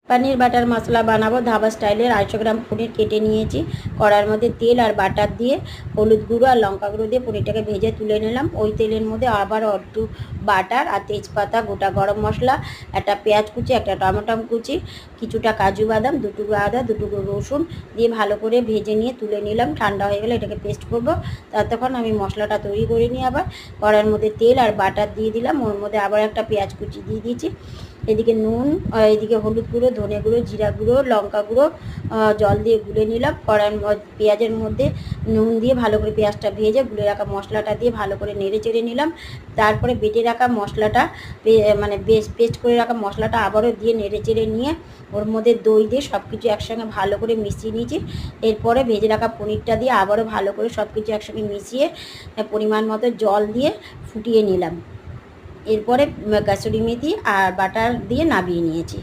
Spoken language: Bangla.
पनीर बाटार मसला बनाबो धाबा स्टाइलेर 250 ग्राम पनीर केटे निয়েছি কড়ার মধ্যে তেল আর বাটার দিয়ে হলুদ গুঁড়ো আর লঙ্কা গুঁড়ো দিয়ে পনিরটাকে ভেজে তুলে নিলাম। ওই তেলের মধ্যে আবার একটু বাটার আর তেজপাতা গোটা গরম মশলা একটা পেঁয়াজ কুচি একটা টমেটো কুচি কিছুটা কাজু বাদাম দুটুকরো আদা দুটুকরো রসুন দিয়ে ভালো করে ভেজে নিয়ে তুলে নিলাম। ঠান্ডা হয়ে গেলে এটাকে পেস্ট করব। ততক্ষণ আমি মশলাটা তৈরি করে নিয়ে আবার কড়ার মধ্যে তেল আর বাটার দিয়ে দিলাম। ওর মধ্যে আবার একটা পেঁয়াজ কুচি দিয়ে দিয়েছি। এদিকে নুন এদিকে হলুদ গুঁড়ো ধনে গুঁড়ো জিরা গুঁড়ো লঙ্কা গুঁড়ো জল দিয়ে গুলে নিলাম। পেঁয়াজের মধ্যে নুন দিয়ে ভালো করে পেঁয়াজটা ভেজে গুলে রাখা মশলাটা দিয়ে ভালো করে নেড়ে চেড়ে নিলাম। তারপরে বেটে রাখা মশলাটা মানে পেস্ট করে রাখা মশলাটা আবারও দিয়ে নেড়ে চেড়ে নিয়ে ওর মধ্যে দই দিয়ে সব কিছু একসঙ্গে ভালো করে মিশিয়ে নিয়েছি। এরপরে ভেজে রাখা পনিরটা দিয়ে আবারও ভালো করে সব কিছু একসঙ্গে মিশিয়ে পরিমাণ মতো জল দিয়ে ফুটিয়ে নিলাম। এরপরে কাসুরি মেথি আর বাটার দিয়ে নামিয়ে নিয়েছি।